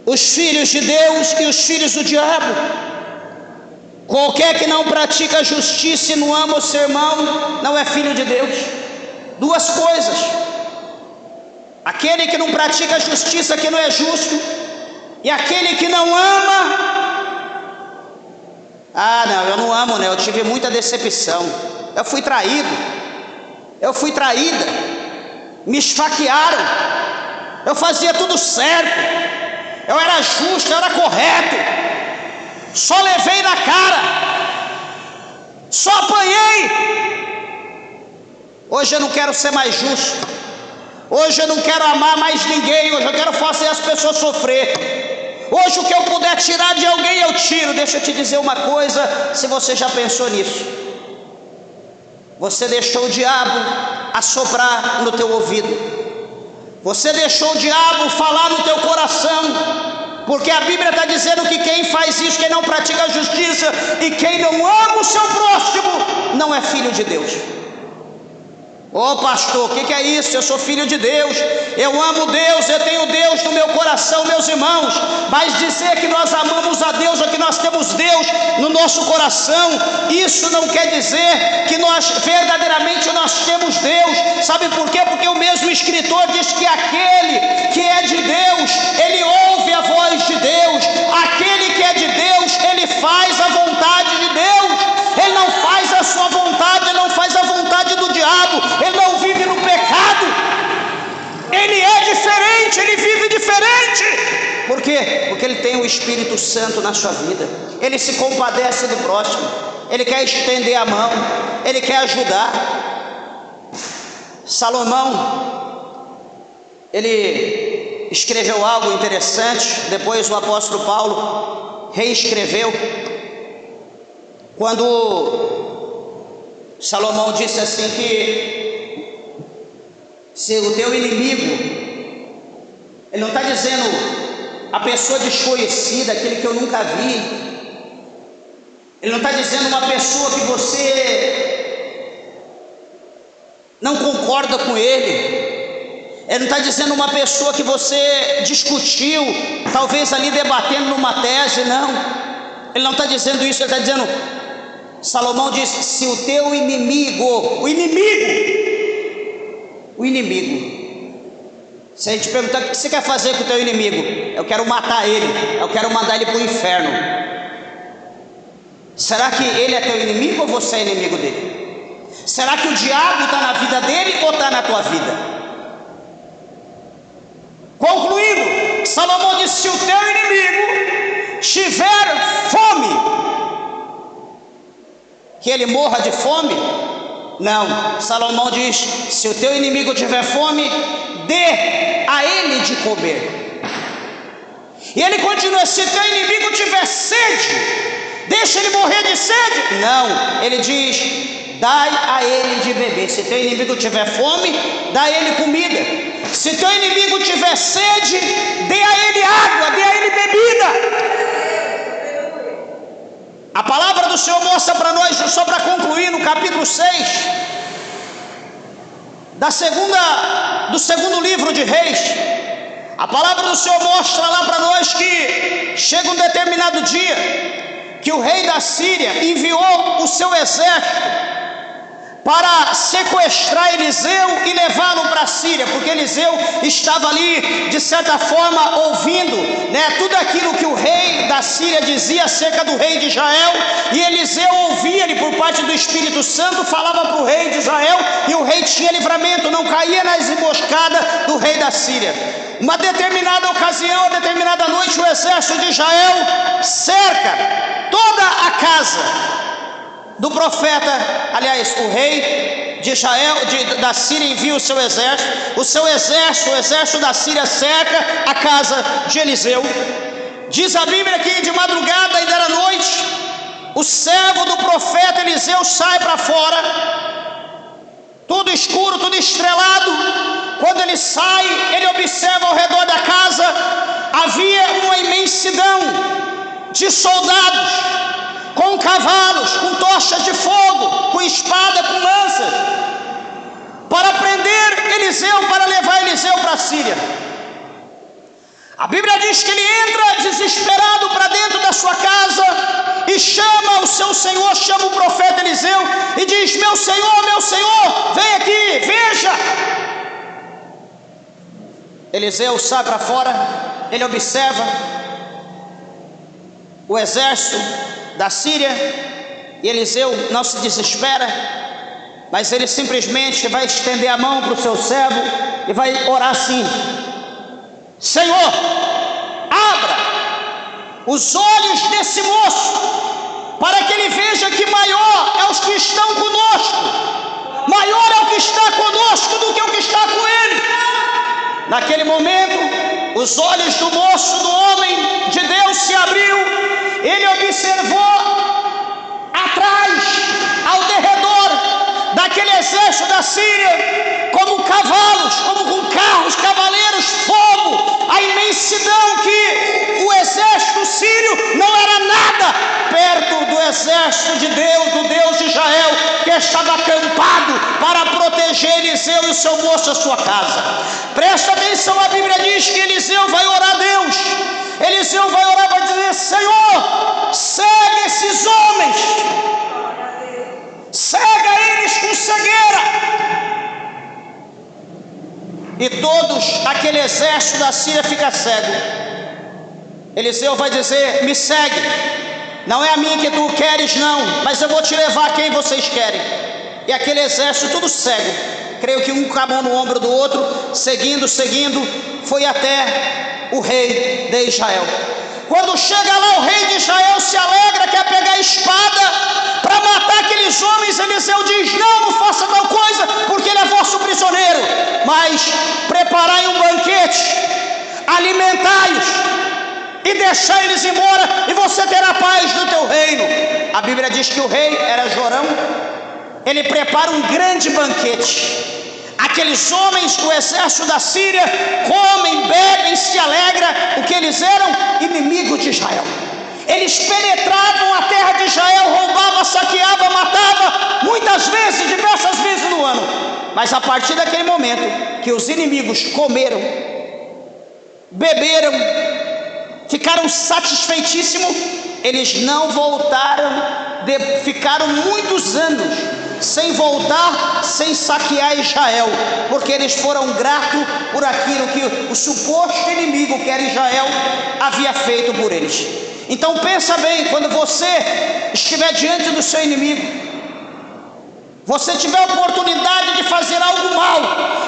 os filhos de Deus e os filhos do diabo. Qualquer que não pratica a justiça e não ama o seu irmão não é filho de Deus. Duas coisas: aquele que não pratica a justiça, que não é justo, e aquele que não ama. Não, eu não amo, né? Eu tive muita decepção, eu fui traída, me esfaquearam, eu fazia tudo certo, eu era justo, eu era correto, só levei na cara, só apanhei. Hoje eu não quero ser mais justo, hoje eu não quero amar mais ninguém, hoje eu quero fazer as pessoas sofrer. Hoje o que eu puder tirar de alguém eu tiro. Deixa eu te dizer uma coisa, se você já pensou nisso: você deixou o diabo assoprar no teu ouvido, você deixou o diabo falar no teu coração, porque a Bíblia está dizendo que quem faz isso, quem não pratica a justiça e quem não ama o seu próximo, não é filho de Deus. Pastor, o que é isso? Eu sou filho de Deus, eu amo Deus, eu tenho Deus no meu coração. Meus irmãos, mas dizer que nós amamos a Deus ou que nós temos Deus no nosso coração, isso não quer dizer que nós verdadeiramente nós temos Deus. Sabe por quê? Porque o mesmo escritor diz que aquele que é de Deus, ele ouve a voz de Deus. Aquele que é de Deus, ele faz a vontade de Deus. Ele não faz a sua vontade, ele não faz a vontade do diabo, ele não vive no pecado, ele é diferente, ele vive diferente. Por quê? Porque ele tem o Espírito Santo na sua vida, ele se compadece do próximo, ele quer estender a mão, ele quer ajudar. Salomão, ele escreveu algo interessante, depois o apóstolo Paulo reescreveu, quando Salomão disse assim que se o teu inimigo, ele não está dizendo a pessoa desconhecida, aquele que eu nunca vi, ele não está dizendo uma pessoa que você não concorda com ele, Ele não está dizendo uma pessoa que você discutiu, talvez ali debatendo numa tese, não. Ele não está dizendo isso, ele está dizendo, Salomão diz, se o teu inimigo, se a gente perguntar o que você quer fazer com o teu inimigo, eu quero matar ele, eu quero mandar ele para o inferno. Será que ele é teu inimigo ou você é inimigo dele? Será que o diabo está na vida dele ou está na tua vida? Concluindo, Salomão disse, se o teu inimigo tiver fome, que ele morra de fome? Não, Salomão diz, se o teu inimigo tiver fome, dê a ele de comer. E ele continua, se teu inimigo tiver sede, deixa ele morrer de sede? Não, ele diz, dai a ele de beber. Se teu inimigo tiver fome, dá a ele comida. Se teu inimigo tiver sede, dê a ele água, dê a ele bebida. A palavra do Senhor mostra para nós, só para concluir, no capítulo 6 do segundo livro de Reis, a palavra do Senhor mostra lá para nós que chega um determinado dia que o rei da Síria enviou o seu exército para sequestrar Eliseu e levá-lo para a Síria, porque Eliseu estava ali, de certa forma, ouvindo, tudo aquilo que o rei da Síria dizia acerca do rei de Israel, e Eliseu ouvia ele por parte do Espírito Santo, falava para o rei de Israel, e o rei tinha livramento, não caía nas emboscadas do rei da Síria. Uma determinada ocasião, uma determinada noite, o exército de Israel cerca toda a casa do profeta, aliás, o rei de Israel, da Síria envia o seu exército, o exército da Síria cerca a casa de Eliseu. Diz a Bíblia que de madrugada, ainda era noite, o servo do profeta Eliseu sai para fora, tudo escuro, tudo estrelado. Quando ele sai, ele observa ao redor da casa, havia uma imensidão de soldados, com cavalos, com tochas de fogo, com espada, com lanças, para prender Eliseu, para levar Eliseu para a Síria. A Bíblia diz que ele entra desesperado para dentro da sua casa e chama o seu senhor, chama o profeta Eliseu e diz, meu senhor, vem aqui, veja. Eliseu sai para fora, ele observa o exército da Síria, e Eliseu não se desespera, mas ele simplesmente vai estender a mão para o seu servo e vai orar assim: Senhor, abra os olhos desse moço, para que ele veja que maior é os que estão conosco, maior é o que está conosco do que o que está com ele. Naquele momento, os olhos do moço, do homem de Deus, se abriu. Ele observou atrás, ao derredor daquele exército da Síria, como cavalos, como com carros, cavaleiros, fogo, a imensidão, que o exército sírio não era nada perto do exército de Deus, do Deus de Israel, que estava acampado para proteger Eliseu e o seu moço, a sua casa. Presta atenção, a Bíblia diz que Eliseu vai orar a Deus. Eliseu vai orar, vai dizer: Senhor, cega esses homens, cega eles com cegueira. E todos, aquele exército da Síria fica cego. Eliseu vai dizer: me segue, não é a mim que tu queres não, mas eu vou te levar a quem vocês querem. E aquele exército tudo cego, creio que um com a mão no ombro do outro, seguindo, foi até o rei de Israel. Quando chega lá, o rei de Israel se alegra, quer pegar a espada para matar aqueles homens. Eliseu diz: não faça tal coisa, porque ele é vosso prisioneiro, mas preparai um banquete, alimentai-os e deixai eles embora, e você terá paz no teu reino. A Bíblia diz que o rei era Jorão. Ele prepara um grande banquete. Aqueles homens do exército da Síria comem, bebem, se alegram, porque eles eram inimigos de Israel. Eles penetravam a terra de Israel, roubavam, saqueavam, matavam, muitas vezes, diversas vezes no ano. Mas a partir daquele momento que os inimigos comeram, beberam, ficaram satisfeitíssimos, eles não voltaram, ficaram muitos anos sem voltar, sem saquear Israel, porque eles foram gratos por aquilo que o suposto inimigo, que era Israel, havia feito por eles. Então pensa bem, quando você estiver diante do seu inimigo, você tiver a oportunidade de fazer algo mal,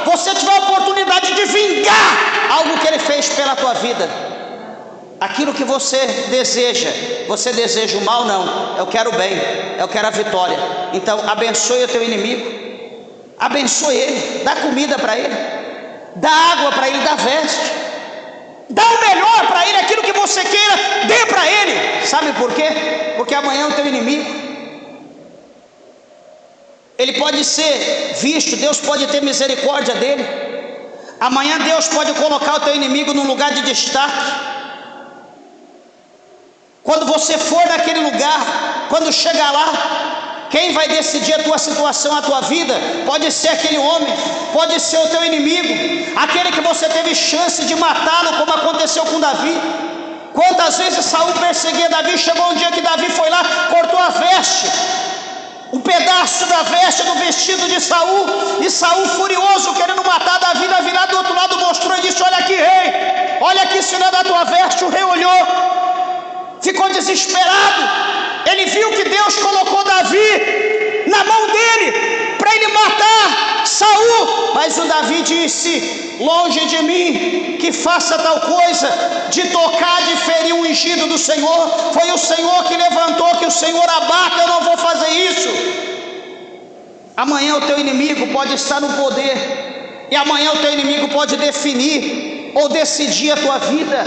você tiver a oportunidade de vingar algo que ele fez pela tua vida, aquilo que você deseja o mal? Não, eu quero o bem, eu quero a vitória. Então abençoe o teu inimigo, abençoe ele, dá comida para ele, dá água para ele, dá veste, dá o melhor para ele, aquilo que você queira, dê para ele. Sabe por quê? Porque amanhã o teu inimigo, ele pode ser visto, Deus pode ter misericórdia dele. Amanhã Deus pode colocar o teu inimigo num lugar de destaque. Quando você for naquele lugar, quando chegar lá, quem vai decidir a tua situação, a tua vida? Pode ser aquele homem, pode ser o teu inimigo, aquele que você teve chance de matá-lo, como aconteceu com Davi. Quantas vezes Saul perseguia Davi, chegou um dia que Davi foi lá, cortou a veste, um pedaço da veste do vestido de Saul, e Saul furioso, querendo matar Davi, Davi lá do outro lado mostrou e disse: olha aqui, rei, olha aqui, se não é da tua veste. O rei olhou, ficou desesperado, ele viu que Deus colocou Davi na mão dele, para ele matar Saul, mas o Davi disse: longe de mim que faça tal coisa, de tocar, de ferir o ungido do Senhor. Foi o Senhor que levantou, que o Senhor abata, eu não vou fazer isso. Amanhã o teu inimigo pode estar no poder, e amanhã o teu inimigo pode definir ou decidir a tua vida.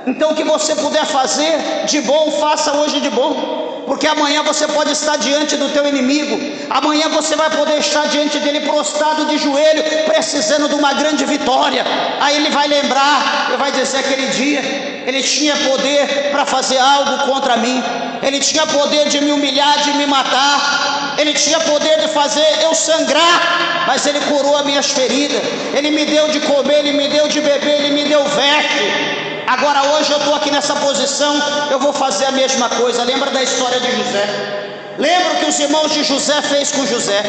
Então o que você puder fazer de bom, faça hoje de bom, porque amanhã você pode estar diante do teu inimigo, amanhã você vai poder estar diante dele prostrado de joelho, precisando de uma grande vitória. Aí ele vai lembrar, ele vai dizer: aquele dia ele tinha poder para fazer algo contra mim, ele tinha poder de me humilhar, de me matar, ele tinha poder de fazer eu sangrar, mas ele curou as minhas feridas, ele me deu de comer, ele me deu de beber, ele me deu veste. Agora hoje eu estou aqui nessa posição, eu vou fazer a mesma coisa. Lembra da história de José? Lembra o que os irmãos de José fez com José?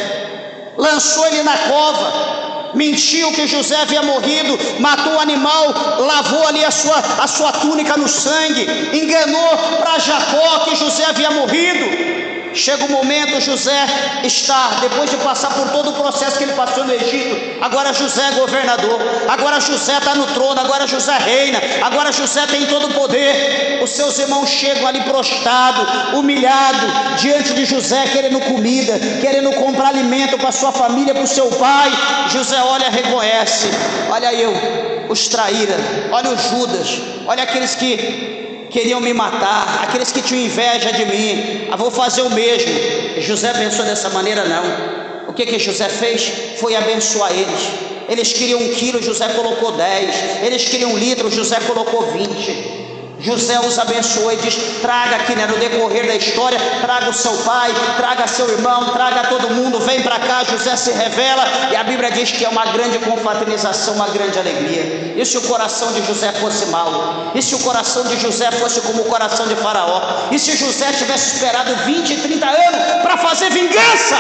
Lançou ele na cova, mentiu que José havia morrido, matou o animal, lavou ali a sua túnica no sangue, enganou para Jacó que José havia morrido. Chega o momento, José está, depois de passar por todo o processo que ele passou no Egito, agora José é governador, agora José está no trono, agora José reina, agora José tem todo o poder. Os seus irmãos chegam ali prostrados, humilhados, diante de José, querendo comida, querendo comprar alimento para sua família, para o seu pai. José olha, reconhece: olha eu, os traíra, olha os Judas, olha aqueles que queriam me matar, aqueles que tinham inveja de mim, vou fazer o mesmo. José pensou dessa maneira? Não. O que José fez? Foi abençoar eles. Eles queriam 1 quilo, José colocou 10. Eles queriam 1 litro, José colocou 20. José os abençoou e diz: traga aqui, no decorrer da história, traga o seu pai, traga seu irmão, traga todo mundo, vem para cá. José se revela, e a Bíblia diz que é uma grande confraternização, uma grande alegria. E se o coração de José fosse mau? E se o coração de José fosse como o coração de Faraó? E se José tivesse esperado 20, 30 anos para fazer vingança?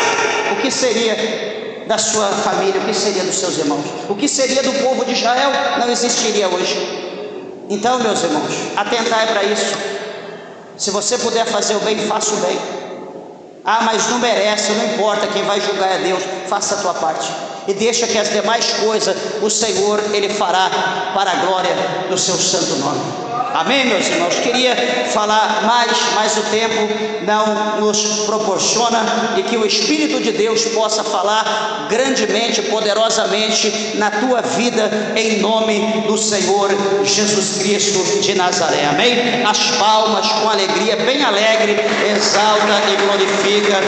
O que seria da sua família? O que seria dos seus irmãos? O que seria do povo de Israel? Não existiria hoje. Então, meus irmãos, atentai para isso. Se você puder fazer o bem, faça o bem. Mas não merece, não importa, quem vai julgar é Deus. Faça a tua parte e deixa que as demais coisas o Senhor Ele fará para a glória do seu santo nome. Amém, meus irmãos? Queria falar mas o tempo não nos proporciona, e que o Espírito de Deus possa falar grandemente, poderosamente na tua vida, em nome do Senhor Jesus Cristo de Nazaré. Amém? As palmas com alegria, bem alegre, exalta e glorifica